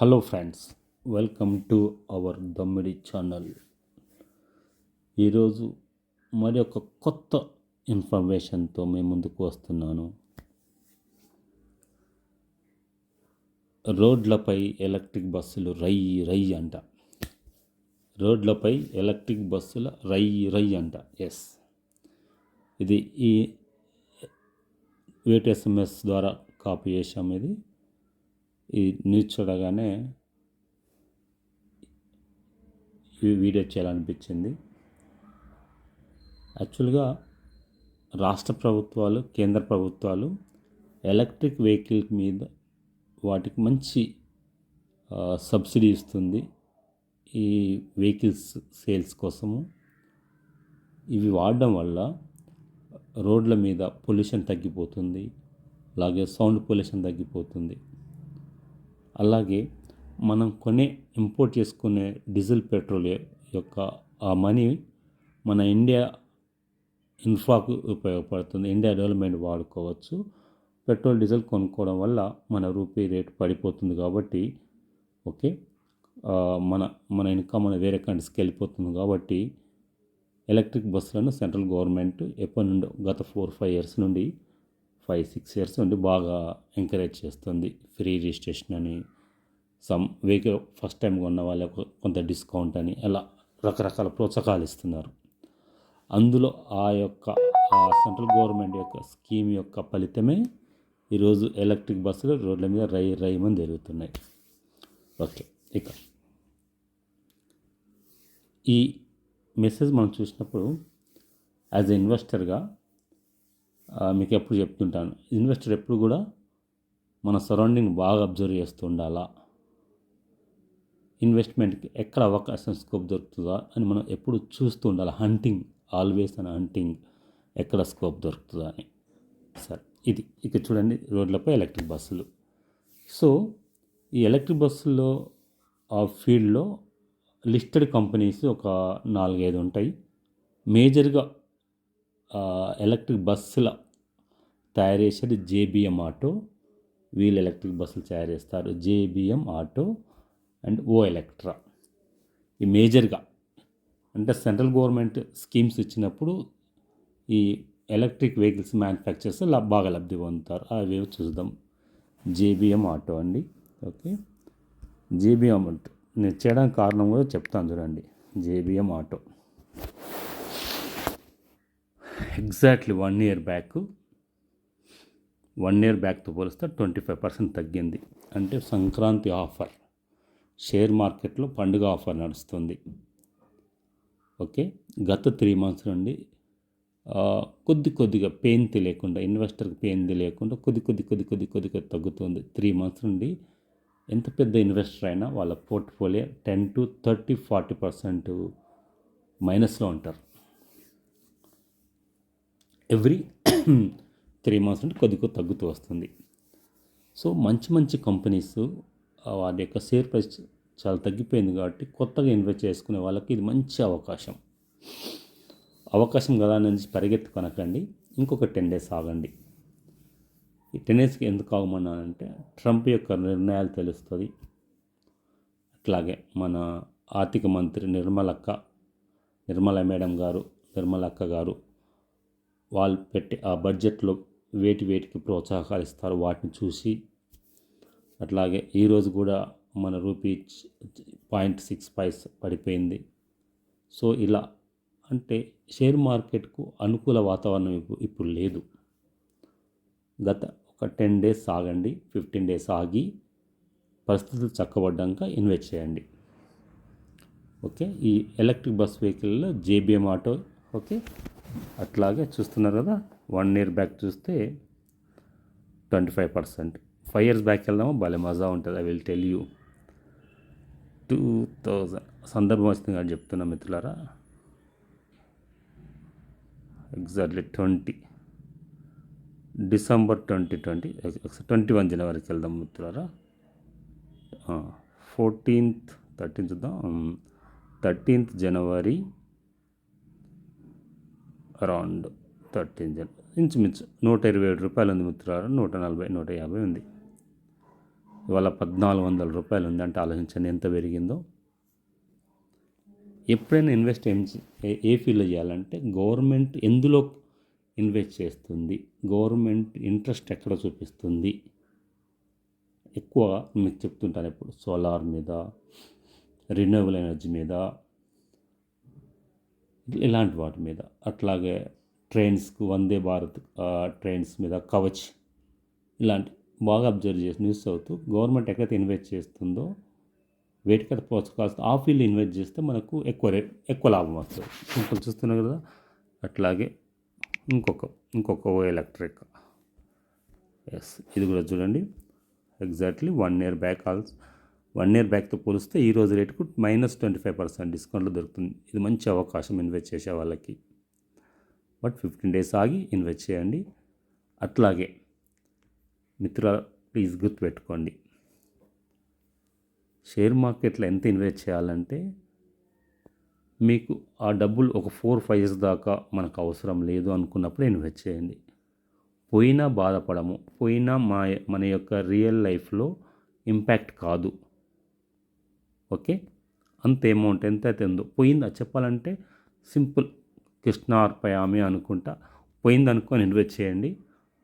Hello friends, welcome to our Dammidi channel. ఈరోజు మరి ఒక కొత్త ఇన్ఫర్మేషన్తో మేము ముందుకు వస్తున్నాను. రోడ్లపై ఎలక్ట్రిక్ బస్సులు రై రై అంట. రోడ్లపై ఎలక్ట్రిక్ బస్సుల రై రై అంట. ఎస్, ఇది ఈ వేట్ SMS ద్వారా కాపీ చేశాం. ఇది ఈ న్యూస్ చూడగానే ఈ వీడియో చేయాలనిపించింది. యాక్చువల్గా రాష్ట్ర ప్రభుత్వాలు, కేంద్ర ప్రభుత్వాలు ఎలక్ట్రిక్ వెహికల్ మీద వాటికి మంచి సబ్సిడీ ఇస్తుంది. ఈ వెహికల్స్ సేల్స్ కోసము ఇవి వాడడం వల్ల రోడ్ల మీద పొల్యూషన్ తగ్గిపోతుంది, అలాగే సౌండ్ పొల్యూషన్ తగ్గిపోతుంది. అలాగే మనం ఇంపోర్ట్ చేసుకునే డీజిల్, పెట్రోల్ యొక్క ఆ మనీ మన ఇండియా ఇన్ఫ్రాకు ఉపయోగపడుతుంది. ఇండియా డెవలప్మెంట్ వాడుకోవచ్చు. పెట్రోల్, డీజిల్ కొనుక్కోవడం వల్ల మన రూపీ రేటు పడిపోతుంది. కాబట్టి ఓకే, మన ఇన్కమ్ వేరే కంట్రీస్కి వెళ్ళిపోతుంది. కాబట్టి ఎలక్ట్రిక్ బస్సులను సెంట్రల్ గవర్నమెంట్ ఎప్పటి నుండో గత 4-5 ఇయర్స్ నుండి 5-6 ఇయర్స్ నుండి బాగా ఎంకరేజ్ చేస్తుంది. ఫ్రీ రిజిస్ట్రేషన్ అని, సమ్ వెహికల్ ఫస్ట్ టైం కొన్న వాళ్ళకు కొంత డిస్కౌంట్ అని, అలా రకరకాల ప్రోత్సాహాలు ఇస్తున్నారు. అందులో ఆ సెంట్రల్ గవర్నమెంట్ యొక్క స్కీమ్ యొక్క ఫలితమే ఈరోజు ఎలక్ట్రిక్ బస్సులు రోడ్ల మీద రైమని తిరుగుతున్నాయి. ఓకే, ఇక ఈ మెసేజ్ మనం చూసినప్పుడు యాజ్ ఎ ఇన్వెస్టర్గా మీకు ఎప్పుడు చెప్తుంటాను, ఇన్వెస్టర్ ఎప్పుడు కూడా మన సరౌండింగ్ బాగా అబ్జర్వ్ చేస్తూ ఉండాలా. ఇన్వెస్ట్మెంట్కి ఎక్కడ అవకాశం, స్కోప్ దొరుకుతుందా అని మనం ఎప్పుడు చూస్తూ ఉండాలి. ఆల్వేస్ హంటింగ్, ఎక్కడ స్కోప్ దొరుకుతుందా అని. సరే, ఇది ఇక చూడండి, రోడ్లపై ఎలక్ట్రిక్ బస్సులు. సో ఈ ఎలక్ట్రిక్ బస్సుల్లో ఆ ఫీల్డ్లో లిస్టెడ్ కంపెనీస్ ఒక 4-5 ఉంటాయి. మేజర్గా ఎలక్ట్రిక్ బస్సుల తయారు చేసేది JBM ఆటో. వీళ్ళు ఎలక్ట్రిక్ బస్సులు తయారు చేస్తారు. JBM ఆటో అండ్ ఓ ఎలక్ట్రా. ఈ మేజర్గా అంటే సెంట్రల్ గవర్నమెంట్ స్కీమ్స్ ఇచ్చినప్పుడు ఈ ఎలక్ట్రిక్ వెహికల్స్ మ్యానుఫ్యాక్చర్స్ బాగా లబ్ధి పొందుతారు. అవి చూద్దాం. JBM ఆటో అండి. ఓకే, JBM ఆటో నేను చేయడానికి కారణం కూడా చెప్తాను చూడండి. JBM ఆటో ఎగ్జాక్ట్లీ 1 ఇయర్ బ్యాక్తో పోలిస్తే 25% తగ్గింది. అంటే సంక్రాంతి ఆఫర్, షేర్ మార్కెట్లో పండుగ ఆఫర్ నడుస్తుంది. ఓకే, గత 3 months నుండి కొద్దిగా పెయిన్ తెలియకుండా, ఇన్వెస్టర్కి పెయిన్ తెలియకుండా కొద్దిగా తగ్గుతుంది. 3 months నుండి ఎంత పెద్ద ఇన్వెస్టర్ అయినా వాళ్ళ పోర్ట్ఫోలియో 10 to 30-40% మైనస్లో ఉంటారు. ఎవ్రీ 3 months నుండి కొద్దిగా తగ్గుతూ వస్తుంది. సో మంచి కంపెనీస్ వాటి యొక్క షేర్ ప్రైస్ చాలా తగ్గిపోయింది. కాబట్టి కొత్తగా ఇన్వెస్ట్ చేసుకునే వాళ్ళకి ఇది మంచి అవకాశం కదా నుంచి పరిగెత్తుకొనకండి. ఇంకొక 10 days ఆగండి. ఈ 10 daysకి ఎందుకు ఆగమన్నానంటే ట్రంప్ యొక్క నిర్ణయాలు తెలుస్తుంది. అట్లాగే మన ఆర్థిక మంత్రి నిర్మలా అక్క గారు వాళ్ళు పెట్టి ఆ బడ్జెట్లో వేటికి ప్రోత్సాహకాలు ఇస్తారు వాటిని చూసి, అట్లాగే ఈరోజు కూడా మన రూపీ 0.6 పడిపోయింది. సో ఇలా అంటే షేర్ మార్కెట్కు అనుకూల వాతావరణం ఇప్పుడు లేదు. గత ఒక 10 days ఆగండి, 15 days ఆగి పరిస్థితులు చక్కబడ్డాక ఇన్వెస్ట్ చేయండి. ఓకే, ఈ ఎలక్ట్రిక్ బస్ వెహికల్లో JBM ఆటో. ఓకే, అట్లాగే చూస్తున్నారు కదా, 1 year బ్యాక్ చూస్తే 25%. 5 years బ్యాక్ వెళ్దామో భలే మజా ఉంటుంది. I will tell you. 2000 సందర్భం వచ్చింది కానీ చెప్తున్నా మిత్రులారా. ఎగ్జాక్ట్లీ December 2020, 21 Januaryకి వెళ్దాం మిత్రులారా. 13th చూద్దాం. 13th January అరౌండ్ 13 January ఇంచుమించు 127 రూపాయలు ఉంది మిత్రులారా. 140-150 ఉంది. ఇవాళ 1,400 ఉంది అంటే ఆలోచించండి ఎంత పెరిగిందో. ఎప్పుడైనా ఇన్వెస్ట్ ఏ ఫీల్డ్లో చేయాలంటే గవర్నమెంట్ ఎందులో ఇన్వెస్ట్ చేస్తుంది, గవర్నమెంట్ ఇంట్రెస్ట్ ఎక్కడ చూపిస్తుంది, ఎక్కువ మీకు చెప్తుంటాను ఎప్పుడు సోలార్ మీద, రిన్యూవబుల్ ఎనర్జీ మీద, ఇలాంటి వాటి మీద. అట్లాగే ట్రైన్స్కు వందే భారత్ ట్రైన్స్ మీద, కవచ్, ఇలాంటి బాగా అబ్జర్వ్ చేసి న్యూస్ అవుతూ గవర్నమెంట్ ఎక్కడైతే ఇన్వెస్ట్ చేస్తుందో వేటికైతే ప్రోత్సాహం ఆ ఫీల్డ్ ఇన్వెస్ట్ చేస్తే మనకు ఎక్కువ లాభం వస్తుంది. సింపుల్ చూస్తున్నారు కదా. అట్లాగే ఇంకొక ఎలక్ట్రిక్, ఎస్ ఇది కూడా చూడండి. ఎగ్జాక్ట్లీ 1 ఇయర్ బ్యాక్తో పోలిస్తే ఈరోజు రేటుకు -25% డిస్కౌంట్లో దొరుకుతుంది. ఇది మంచి అవకాశం ఇన్వెస్ట్ చేసే వాళ్ళకి. బట్ 15 days ఆగి ఇన్వెస్ట్ చేయండి. అట్లాగే మిత్రుల ప్లీజ్ గుర్తుపెట్టుకోండి, షేర్ మార్కెట్లో ఎంత ఇన్వెస్ట్ చేయాలంటే మీకు ఆ డబ్బులు ఒక 4-5 years దాకా మనకు అవసరం లేదు అనుకున్నప్పుడు ఇన్వెస్ట్ చేయండి. పోయినా బాధపడము, పోయినా మన యొక్క రియల్ లైఫ్లో ఇంపాక్ట్ కాదు. ఓకే, అంత అమౌంట్ ఎంత అయితే ఉందో పోయిందా చెప్పాలంటే సింపుల్, కృష్ణార్పయామి అనుకుంటా పోయింది అనుకొని ఇన్వెస్ట్ చేయండి.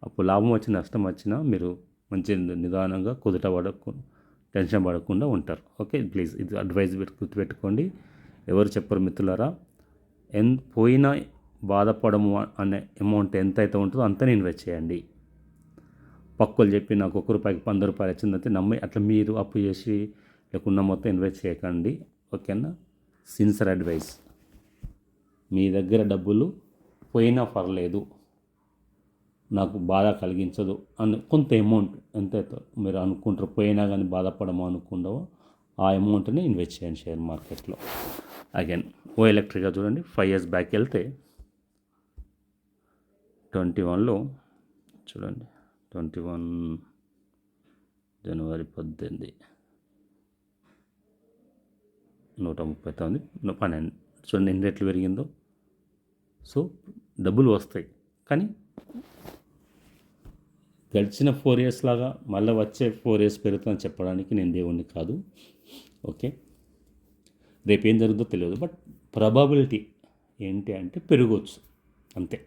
అప్పుడు లాభం వచ్చిన నష్టం వచ్చినా మీరు మంచి నిదానంగా టెన్షన్ పడకుండా ఉంటారు. ఓకే, ప్లీజ్ ఇది అడ్వైజ్ గుర్తుపెట్టుకోండి. ఎవరు చెప్పరు మిత్రులారా. పోయినా బాధపడము అనే అమౌంట్ ఎంత అయితే ఉంటుందో అంతనే ఇన్వెస్ట్ చేయండి. పక్కులు చెప్పి నాకు ₹1 ₹100 వచ్చిందంటే నమ్మి అట్లా మీరు అప్పు చేసి లేకున్నా మొత్తం ఇన్వెస్ట్ చేయకండి. ఓకేనా, సిన్సియర్ అడ్వైస్. మీ దగ్గర డబ్బులు పోయినా పర్లేదు, నాకు బాధ కలిగించదు అని కొంత అమౌంట్ ఎంతైతే మీరు అనుకుంటారో, పోయినా కానీ బాధపడము అనుకుంటావో ఆ అమౌంట్ని ఇన్వెస్ట్ చేయండి షేర్ మార్కెట్లో. అగైన్ ఎలక్ట్రిక్గా చూడండి. 5 years బ్యాక్ వెళ్తే 21లో చూడండి, 21 జనవరి 18 139 12 చూడండి ఎన్ని రేట్లు పెరిగిందో. సో డబ్బులు వస్తాయి, కానీ గడిచిన 4 years లాగా మళ్ళీ వచ్చే 4 years పెరుగుతుందని చెప్పడానికి నేను దేవుణ్ణి కాదు. ఓకే, రేపు ఏం జరుగుతుందో తెలియదు, బట్ ప్రాబబిలిటీ ఏంటి అంటే పెరగవచ్చు అంతే.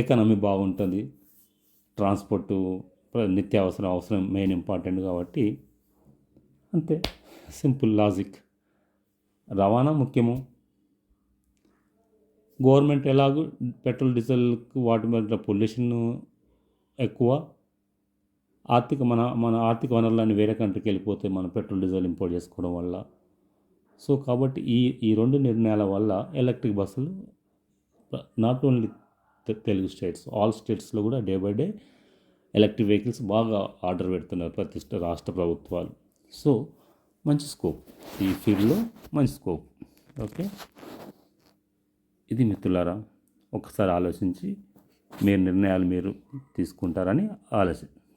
ఎకానమీ బాగుంటుంది, ట్రాన్స్పోర్టు అవసరం మెయిన్ ఇంపార్టెంట్ కాబట్టి అంతే, సింపుల్ లాజిక్. రవాణా ముఖ్యము. గవర్నమెంట్ ఎలాగో పెట్రోల్ డీజిల్కి వాటి మీద పొల్యూషన్ ఎక్కువ, మన ఆర్థిక వనరులన్నీ వేరే కంట్రీకి వెళ్ళిపోతే మన పెట్రోల్ డీజిల్ ఇంపోర్ట్ చేసుకోవడం వల్ల. సో కాబట్టి ఈ 2 నిర్ణయాల వల్ల ఎలక్ట్రిక్ బస్సులు not only Telugu states, all స్టేట్స్లో కూడా day by day electric vehicles బాగా ఆర్డర్ పెడుతున్నారు ప్రతి రాష్ట్ర ప్రభుత్వాలు. సో మంచి స్కోప్, ఈ ఫీల్డ్లో మంచి స్కోప్. ఓకే, ఇది మిత్రులారా, ఒకసారి ఆలోచించి నిర్ణయాలు మీరు తీసుకుంటారని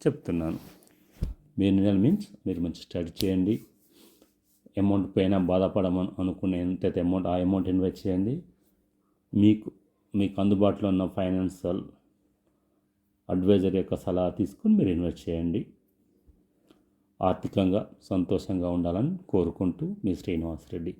చెప్తున్నాను. మీ నిర్ణయాలు మీన్స్ మీరు మంచి స్టడీ చేయండి. అమౌంట్ పైన బాధపడమని అనుకునే ఎంతైతే అమౌంట్ ఆ అమౌంట్ ఇన్వెస్ట్ చేయండి. మీకు అందుబాటులో ఉన్న ఫైనాన్షియల్ అడ్వైజర్ యొక్క సలహా తీసుకుని మీరు ఇన్వెస్ట్ చేయండి. ఆర్థికంగా సంతోషంగా ఉండాలని కోరుకుంటూ మీ శ్రీనివాస్ రెడ్డి.